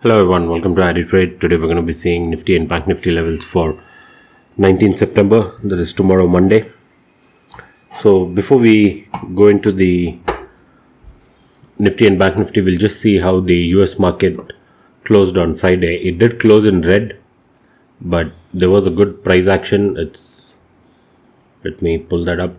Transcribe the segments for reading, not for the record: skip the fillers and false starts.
Hello everyone, welcome to Trade. Today we're going to be seeing Nifty and Banknifty levels for 19th September, that is tomorrow Monday. So before we go into the Nifty and Banknifty, we'll just see how the US market closed on Friday. It did close in red, but there was a good price action. Let me pull that up.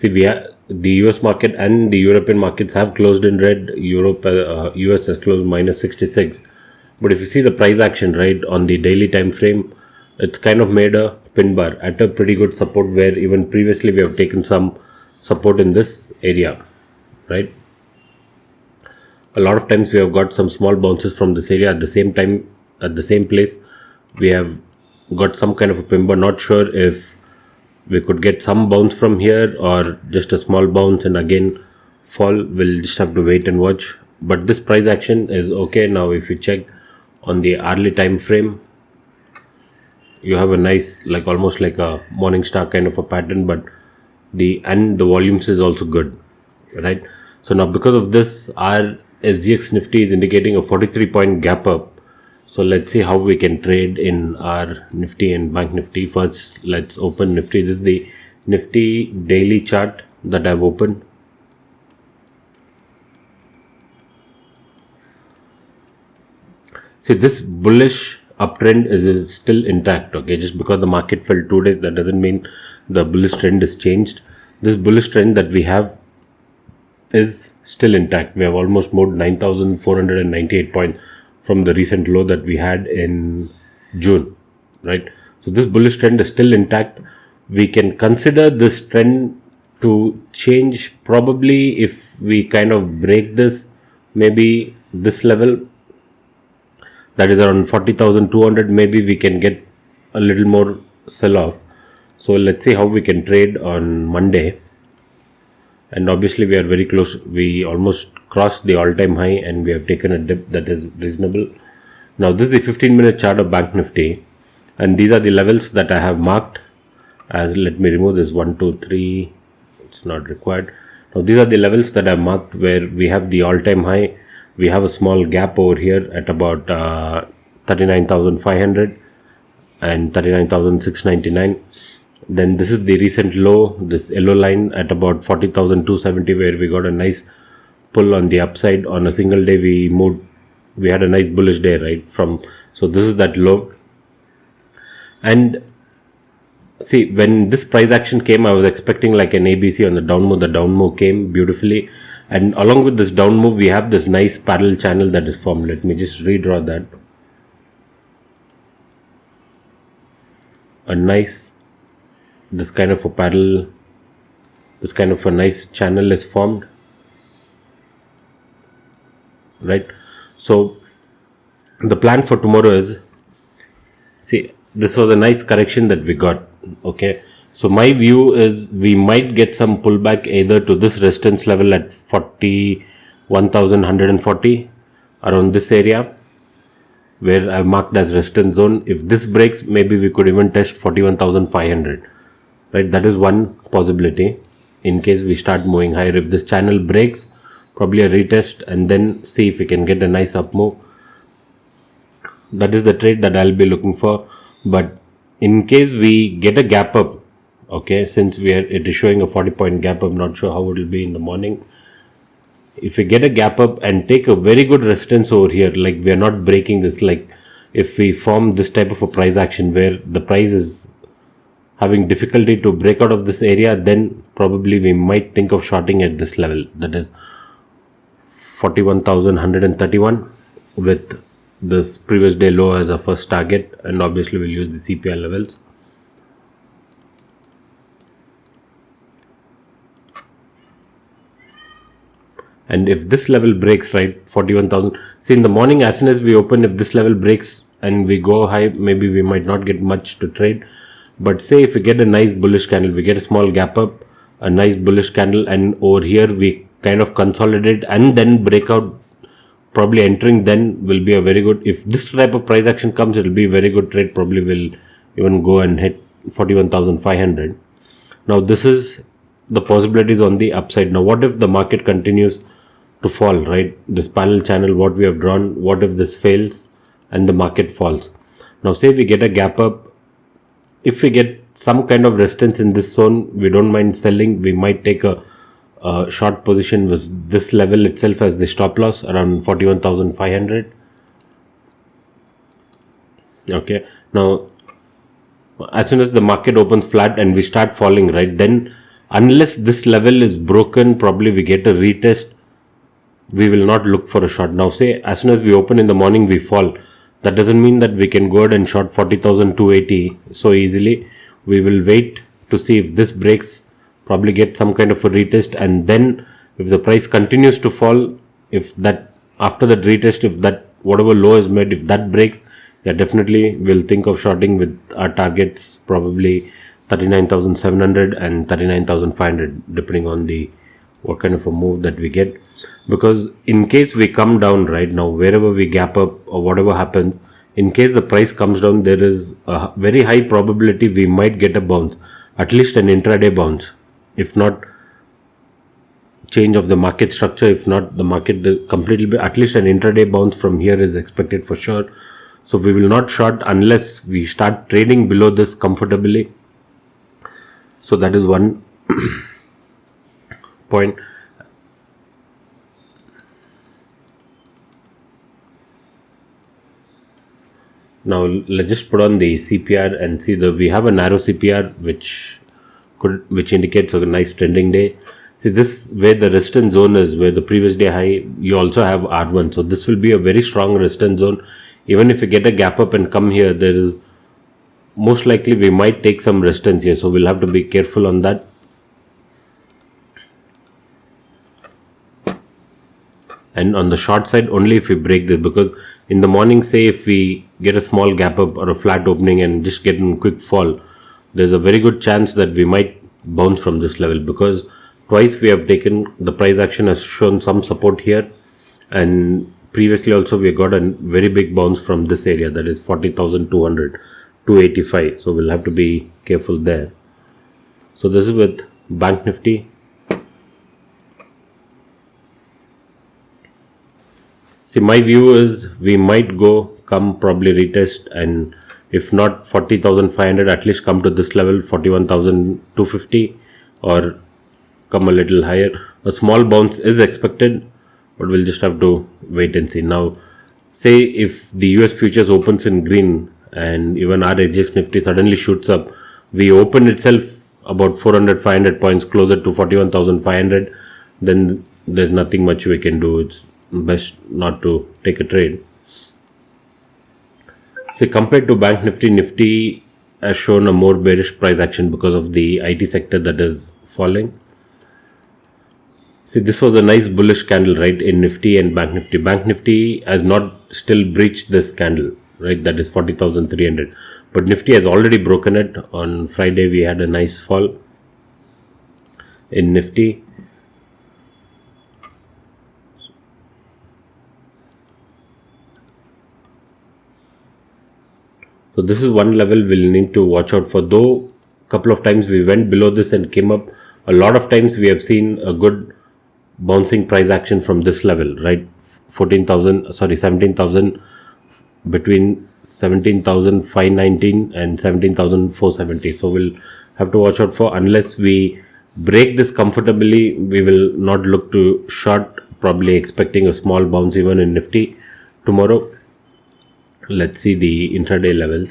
See, the US market and the European markets have closed in red. US has closed minus 66. But if you see the price action right on the daily time frame, it's kind of made a pin bar at a pretty good support, where even previously we have taken some support in this area, right? A lot of times we have got some small bounces from this area. At the same time, at the same place, we have got some kind of a pin bar. Not sure if we could get some bounce from here or just a small bounce and again fall. We'll just have to wait and watch. But this price action is okay. Now if you check on the hourly time frame, you have a nice, like almost like a morning star kind of a pattern, but the volumes is also good, right? So now because of this, our SGX Nifty is indicating a 43-point gap up. So let's see how we can trade in our Nifty and Bank Nifty. First, let's open Nifty. This is the Nifty daily chart that I've opened. See, this bullish uptrend is still intact. Okay, just because the market fell 2 days, that doesn't mean the bullish trend is changed. This bullish trend that we have is still intact. We have almost moved 9,498 points from the recent low that we had in June, right? So this bullish trend is still intact. We can consider this trend to change probably if we kind of break this, maybe this level, that is around 40,200. maybe we can get a little more sell off. So let's see how we can trade on Monday. And obviously we are very close. We almost crossed the all-time high and we have taken a dip that is reasonable. Now this is the 15-minute chart of Bank Nifty, and these are the levels that I have marked as, let me remove this 1, 2, 3, it's not required. Now these are the levels that I have marked where we have the all-time high. We have a small gap over here at about 39,500 and 39,699. Then this is the recent low, this yellow line at about 40,270, where we got a nice pull on the upside. On a single day we had a nice bullish day, right? So this is that low. And see, when this price action came, I was expecting like an ABC on the down move. The down move came beautifully, and along with this down move we have this nice parallel channel that is formed. Let me just redraw that. This kind of a nice channel is formed, right? So the plan for tomorrow is, see, this was a nice correction that we got. Okay, so my view is we might get some pullback either to this resistance level at 41,140, around this area where I marked as resistance zone. If this breaks, maybe we could even test 41,500. Right, that is one possibility in case we start moving higher. If this channel breaks, probably a retest and then see if we can get a nice up move. That is the trade that I'll be looking for. But in case we get a gap up, okay, since it is showing a 40-point gap up, not sure how it will be in the morning. If we get a gap up and take a very good resistance over here, like we are not breaking this, like if we form this type of a price action where the price is having difficulty to break out of this area, then probably we might think of shorting at this level, that is 41,131, with this previous day low as a first target, and obviously we'll use the CPI levels. And if this level breaks, right, 41,000, see in the morning as soon as we open, if this level breaks and we go high, maybe we might not get much to trade. But say if we get a nice bullish candle, we get a small gap up, a nice bullish candle, and over here we kind of consolidate and then break out, probably entering then will be a very good. If this type of price action comes, it will be a very good trade. Probably will even go and hit 41,500. Now this is the possibilities on the upside. Now what if the market continues to fall, right? This parallel channel what we have drawn, what if this fails and the market falls? Now say we get a gap up, if we get some kind of resistance in this zone, we don't mind selling. We might take a short position with this level itself as the stop loss around 41,500. Okay, now as soon as the market opens flat and we start falling, right, then unless this level is broken, probably we get a retest, we will not look for a short. Now say as soon as we open in the morning we fall, that doesn't mean that we can go ahead and short 40,280 so easily. We will wait to see if this breaks, probably get some kind of a retest, and then if the price continues to fall, if that after that retest, if that whatever low is made, if that breaks, yeah, definitely we'll think of shorting with our targets probably 39,700 and 39,500 depending on the what kind of a move that we get. Because in case we come down right now, wherever we gap up or whatever happens, in case the price comes down, there is a very high probability we might get a bounce, at least an intraday bounce, if not change of the market structure, if not the market completely, at least an intraday bounce from here is expected for sure. So we will not short unless we start trading below this comfortably. So that is one point. Now let's just put on the CPR and see that we have a narrow CPR which indicates a nice trending day. See this where the resistance zone is, where the previous day high, you also have R1. So this will be a very strong resistance zone. Even if you get a gap up and come here, there is most likely we might take some resistance here. So we'll have to be careful on that. And on the short side only if we break this, because in the morning, say if we get a small gap up or a flat opening and just get a quick fall, there's a very good chance that we might bounce from this level, because twice we have taken, the price action has shown some support here, and previously also we got a very big bounce from this area, that is 40,200, 285. So we'll have to be careful there. So this is with Bank Nifty. See, my view is we might come probably retest, and if not 40,500, at least come to this level 41,250 or come a little higher. A small bounce is expected, but we'll just have to wait and see. Now say if the US futures opens in green and even our HX Nifty suddenly shoots up, we open itself about 400-500 points closer to 41,500, then there's nothing much we can do. It's best not to take a trade. See, compared to Bank Nifty, Nifty has shown a more bearish price action because of the IT sector that is falling. See, this was a nice bullish candle, right, in Nifty and Bank Nifty. Bank Nifty has not still breached this candle, right, that is 40,300. But Nifty has already broken it. On Friday we had a nice fall in Nifty. So this is one level we'll need to watch out for. Though a couple of times we went below this and came up, a lot of times we have seen a good bouncing price action from this level, right? 17,000, between 17,519 and 17,470. So we'll have to watch out for, unless we break this comfortably, we will not look to short, probably expecting a small bounce even in Nifty tomorrow. Let's see the intraday levels.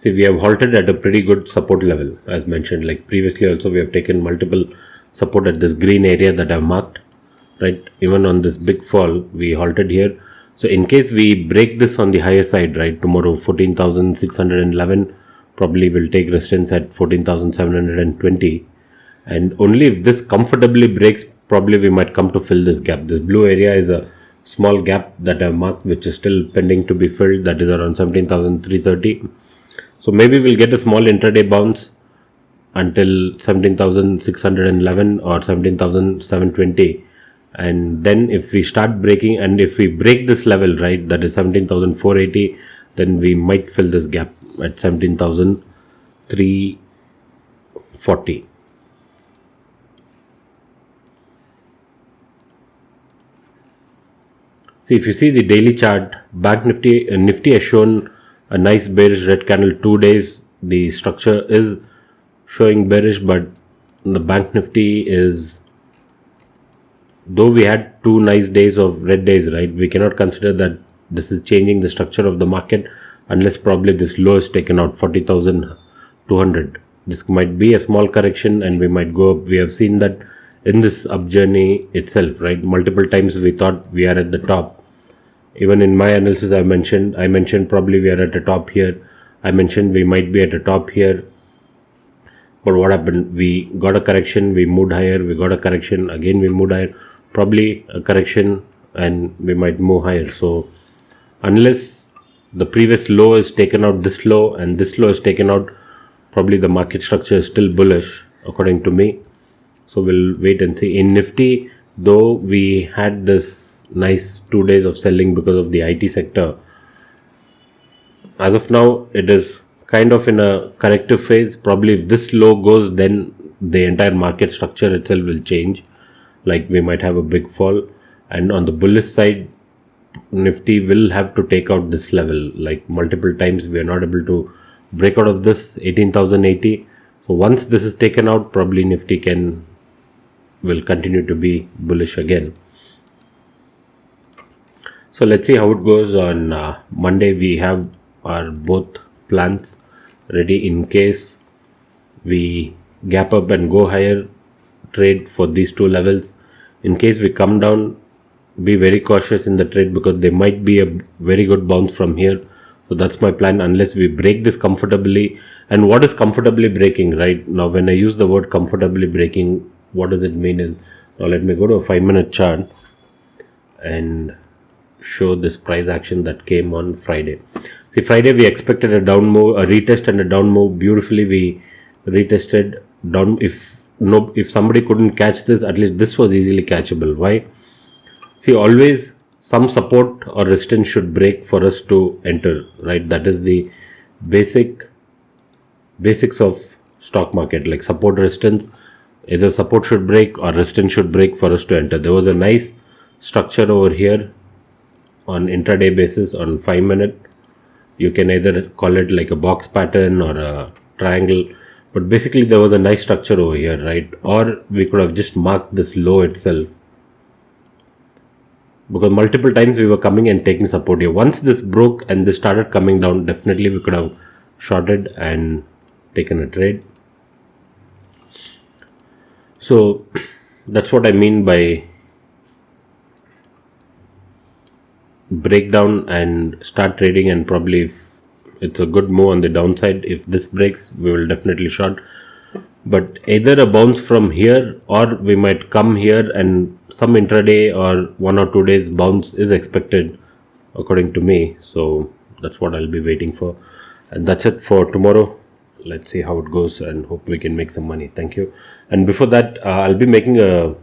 See, we have halted at a pretty good support level, as mentioned. Like previously also we have taken multiple support at this green area that I've marked, right? Even on this big fall we halted here. So in case we break this on the higher side, right, tomorrow 14,611, probably will take resistance at 14,720, and only if this comfortably breaks, probably we might come to fill this gap. This blue area is a small gap that I've marked which is still pending to be filled, that is around 17,330. So maybe we'll get a small intraday bounce until 17,611 or 17,720, and then if we start breaking, and if we break this level, right, that is 17,480, then we might fill this gap at 17,340. See, if you see the daily chart, Nifty has shown a nice bearish red candle 2 days. The structure is showing bearish, but the Bank Nifty is, though we had 2 nice days of red days, right, we cannot consider that this is changing the structure of the market unless probably this low is taken out, 40,200. This might be a small correction and we might go up. We have seen that in this up journey itself, right, multiple times we thought we are at the top. Even in my analysis I mentioned probably we are at the top here. I mentioned we might be at the top here. But what happened? We got a correction, we moved higher, we got a correction, again we moved higher, probably a correction, and we might move higher. So unless the previous low is taken out, this low, and this low is taken out, probably the market structure is still bullish according to me. So we'll wait and see. In Nifty, though we had this nice 2 days of selling because of the IT sector, as of now it is kind of in a corrective phase. Probably if this low goes, then the entire market structure itself will change, like we might have a big fall. And on the bullish side, Nifty will have to take out this level, like multiple times we are not able to break out of this 18,080. So once this is taken out, probably Nifty will continue to be bullish again. So let's see how it goes on Monday. We have our both plans ready in case we gap up and go higher, trade for these two levels. In case we come down, be very cautious in the trade because there might be a very good bounce from here. So that's my plan, unless we break this comfortably. And what is comfortably breaking, right? Now when I use the word comfortably breaking, what does it mean is, now let me go to a 5-minute chart and show this price action that came on Friday. See, Friday we expected a down move, a retest and a down move. Beautifully we retested down. If somebody couldn't catch this, at least this was easily catchable. Why? See, always some support or resistance should break for us to enter, right? That is the basics of stock market, like support, resistance. Either support should break or resistance should break for us to enter. There was a nice structure over here on intraday basis on 5-minute. You can either call it like a box pattern or a triangle, but basically there was a nice structure over here, right? Or we could have just marked this low itself, because multiple times we were coming and taking support here. Once this broke and this started coming down, definitely we could have shorted and taken a trade. So that's what I mean by break down and start trading. And probably if it's a good move on the downside, if this breaks, we will definitely short. But either a bounce from here, or we might come here and some intraday or 1 or 2 days bounce is expected according to me. So that's what I'll be waiting for. And that's it for tomorrow. Let's see how it goes and hope we can make some money. Thank you. And before that, I'll be making a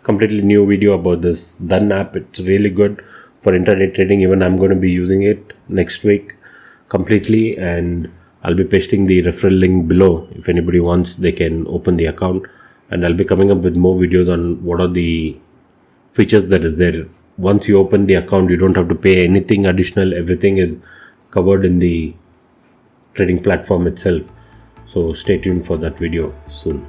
completely new video about this DHAN app. It's really good for intraday trading. Even I'm going to be using it next week completely, and I'll be pasting the referral link below. If anybody wants, they can open the account, and I'll be coming up with more videos on what are the features that is there. Once you open the account, you don't have to pay anything additional. Everything is covered in the trading platform itself. So stay tuned for that video soon.